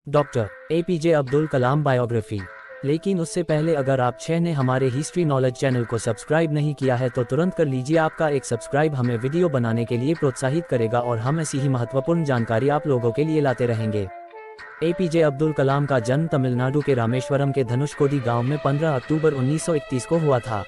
Doctor APJ Abdul Kalam biography. लेकिन उससे पहले अगर आप 6 ने हमारे हिस्ट्री नॉलेज चैनल को सब्सक्राइब नहीं किया है तो तुरंत कर लीजिए। आपका एक सब्सक्राइब हमें वीडियो बनाने के लिए प्रोत्साहित करेगा और हम ऐसी ही महत्वपूर्ण जानकारी आप लोगों के लिए लाते रहेंगे। एपीजे अब्दुल कलाम का जन्म तमिलनाडु के रामेश्वरम के धनुषकोडी गांव में 15 अक्टूबर 1931 को हुआ था।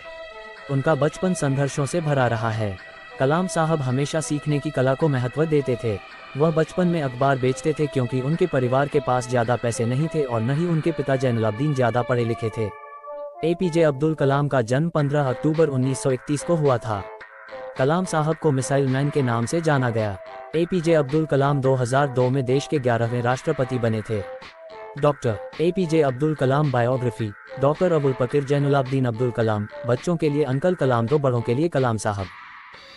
उनका बचपन संघर्षों से भरा रहा है। कलाम साहब हमेशा सीखने की कला को महत्व देते थे। वह बचपन में अखबार बेचते थे क्योंकि उनके परिवार के पास ज़्यादा पैसे नहीं थे और न ही उनके पिता जैनुलाब्दीन ज़्यादा पढ़े लिखे थे। एपीजे अब्दुल कलाम का जन्म 15 अक्टूबर 1931 को हुआ था। कलाम साहब को मिसाइल मैन के नाम से जाना गया। एपीजे अब्दुल कलाम 2002 में देश के 11वें राष्ट्रपति बने थे। Doctor APJ Abdul Kalam biography. Doctor Abul पकीर जैनुलाब्दीन अब्दुल कलाम, बच्चों के लिए अंकल कलाम तो बड़ों के लिए कलाम साहब।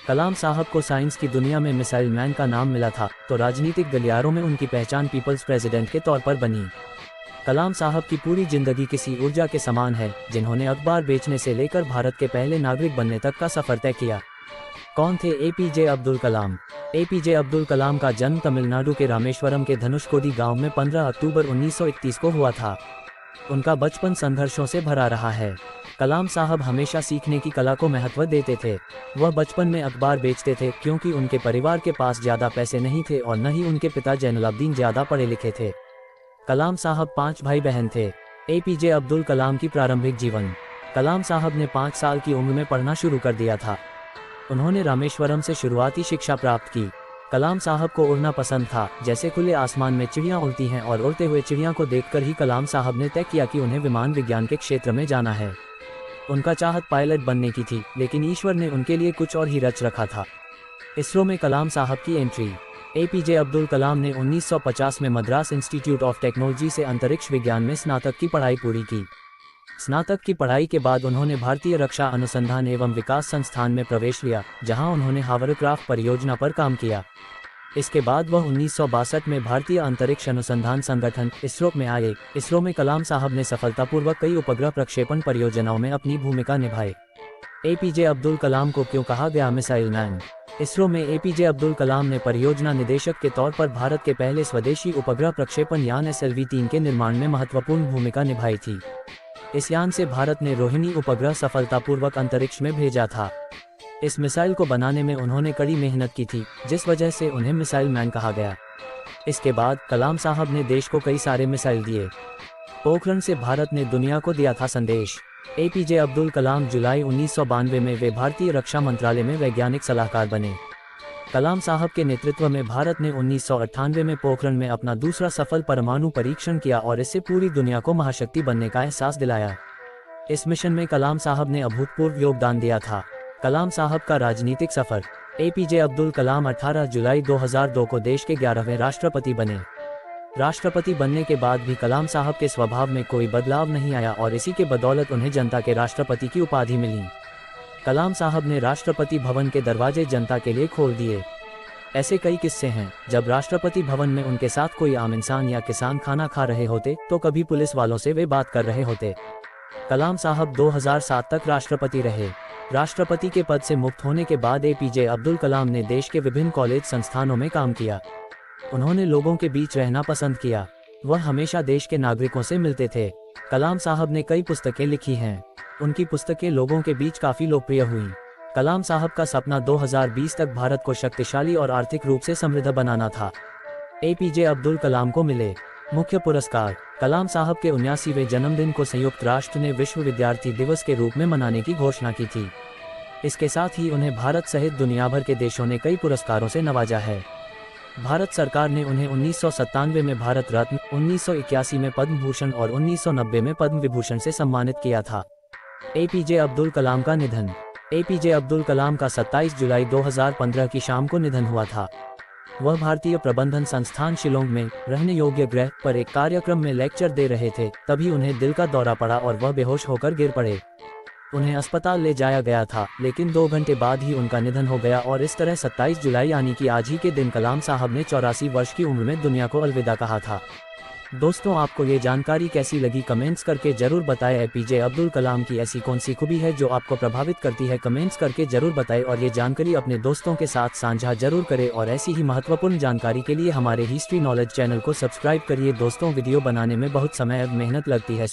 कलाम साहब को साइंस की दुनिया में मिसाइल मैन का नाम मिला था तो राजनीतिक गलियारों में उनकी पहचान पीपल्स प्रेसिडेंट के तौर पर बनी। कलाम साहब की पूरी जिंदगी किसी ऊर्जा के समान है जिन्होंने अखबार बेचने से लेकर भारत के पहले नागरिक बनने तक का सफर तय किया। कौन थे एपीजे अब्दुल कलाम? एपीजे अब्दुल कलाम का जन्म तमिलनाडु के रामेश्वरम के धनुषकोडी गांव में 15 अक्टूबर 1931 को हुआ था। उनका बचपन संघर्षों से भरा रहा है। कलाम साहब हमेशा सीखने की कला को महत्व देते थे। वह बचपन में अखबार बेचते थे क्योंकि उनके परिवार के पास ज़्यादा पैसे नहीं थे और न ही उनके पिता जैनुलाब्दीन ज़्यादा पढ़े लिखे थे। कलाम साहब 5 भाई बहन थे। एपीजे अब्दुल कलाम की प्रारंभिक जीवन। कलाम साहब ने 5 साल की उम्र में पढ़ना शुरू कर दिया था। उन्होंने रामेश्वरम से शुरुआती शिक्षा प्राप्त की। कलाम साहब को उड़ना पसंद था, जैसे खुले आसमान में चिड़ियाँ उड़ती हैं और उड़ते हुए चिड़िया को देखकर ही कलाम साहब ने तय किया कि उन्हें विमान विज्ञान के क्षेत्र में जाना है। उनका चाहत पायलट बनने की थी, लेकिन ईश्वर ने उनके लिए कुछ और ही रच रखा था। इसरो में कलाम साहब की एंट्री। एपीजे अब्दुल कलाम ने 1950 में मद्रास इंस्टीट्यूट ऑफ टेक्नोलॉजी से अंतरिक्ष विज्ञान में स्नातक की पढ़ाई पूरी की। स्नातक की पढ़ाई के बाद उन्होंने भारतीय रक्षा अनुसंधान एवं विकास संस्थान में प्रवेश लिया, जहां उन्होंने हावरक्राफ्ट परियोजना पर काम किया। इसके बाद वह 1962 में भारतीय अंतरिक्ष अनुसंधान संगठन इसरो में आए। इसरो में कलाम साहब ने सफलतापूर्वक कई उपग्रह प्रक्षेपण परियोजनाओं में अपनी भूमिका निभाई। एपीजे अब्दुल कलाम को क्यों कहा गया मिसाइल मैन? इसरो में एपीजे अब्दुल कलाम ने परियोजना निदेशक के तौर पर भारत के पहले स्वदेशी उपग्रह प्रक्षेपण यान SLV-3 के निर्माण में महत्वपूर्ण भूमिका निभाई थी। इस यान से भारत ने रोहिणी उपग्रह सफलतापूर्वक अंतरिक्ष में भेजा था। इस मिसाइल को बनाने में उन्होंने कड़ी मेहनत की थी, जिस वजह से उन्हें मिसाइल मैन कहा गया। इसके बाद कलाम साहब ने देश को कई सारे मिसाइल दिए। पोखरण से भारत ने दुनिया को दिया था संदेश। एपीजे अब्दुल कलाम जुलाई 1992 में वे भारतीय रक्षा मंत्रालय में वैज्ञानिक सलाहकार बने। कलाम साहब के नेतृत्व में भारत ने 1998 में पोखरण में अपना दूसरा सफल परमाणु परीक्षण किया और इससे पूरी दुनिया को महाशक्ति बनने का एहसास दिलाया। इस मिशन में कलाम साहब ने अभूतपूर्व योगदान दिया था। कलाम साहब का राजनीतिक सफर। एपीजे अब्दुल कलाम 18 जुलाई 2002 को देश के 11वें राष्ट्रपति बने। राष्ट्रपति बनने के बाद भी कलाम साहब के स्वभाव में कोई बदलाव नहीं आया और इसी के बदौलत उन्हें जनता के राष्ट्रपति की उपाधि मिली। कलाम साहब ने राष्ट्रपति भवन के दरवाजे जनता के लिए खोल दिए। ऐसे कई किस्से हैं, जब राष्ट्रपति भवन में उनके साथ कोई आम इंसान या किसान खाना खा रहे होते तो कभी पुलिस वालों से वे बात कर रहे होते। कलाम साहब 2007 तक राष्ट्रपति रहे। राष्ट्रपति के पद से मुक्त होने के बाद एपीजे अब्दुल कलाम ने देश के विभिन्न कॉलेज संस्थानों में काम किया। उन्होंने लोगों के बीच रहना पसंद किया। वह हमेशा देश के नागरिकों से मिलते थे। कलाम साहब ने कई पुस्तकें लिखी हैं। उनकी पुस्तकें लोगों के बीच काफ़ी लोकप्रिय हुई। कलाम साहब का सपना 2020 तक भारत को शक्तिशाली और आर्थिक रूप से समृद्ध बनाना था। एपीजे अब्दुल कलाम को मिले मुख्य पुरस्कार। कलाम साहब के 79वें जन्मदिन को संयुक्त राष्ट्र ने विश्व विद्यार्थी दिवस के रूप में मनाने की घोषणा की थी। इसके साथ ही उन्हें भारत सहित दुनिया भर के देशों ने कई पुरस्कारों से नवाजा है। भारत सरकार ने उन्हें 1997 में भारत रत्न, 1981 में पद्म भूषण और 1990 में पद्म विभूषण से सम्मानित किया था। एपीजे अब्दुल कलाम का निधन। एपीजे अब्दुल कलाम का 27 जुलाई 2015 की शाम को निधन हुआ था। वह भारतीय प्रबंधन संस्थान शिलोंग में रहने योग्य ग्रह पर एक कार्यक्रम में लेक्चर दे रहे थे, तभी उन्हें दिल का दौरा पड़ा और वह बेहोश होकर गिर पड़े। उन्हें अस्पताल ले जाया गया था, लेकिन 2 घंटे बाद ही उनका निधन हो गया और इस तरह 27 जुलाई यानी कि आज ही के दिन कलाम साहब ने 84 वर्ष की उम्र में दुनिया को अलविदा कहा था। दोस्तों आपको ये जानकारी कैसी लगी कमेंट्स करके जरूर बताएं। एपीजे अब्दुल कलाम की ऐसी कौन सी खूबी है जो आपको प्रभावित करती है, कमेंट्स करके जरूर बताएं और ये जानकारी अपने दोस्तों के साथ साझा जरूर करें। और ऐसी ही महत्वपूर्ण जानकारी के लिए हमारे हिस्ट्री नॉलेज चैनल को सब्सक्राइब करिए। दोस्तों वीडियो बनाने में बहुत समय और मेहनत लगती है।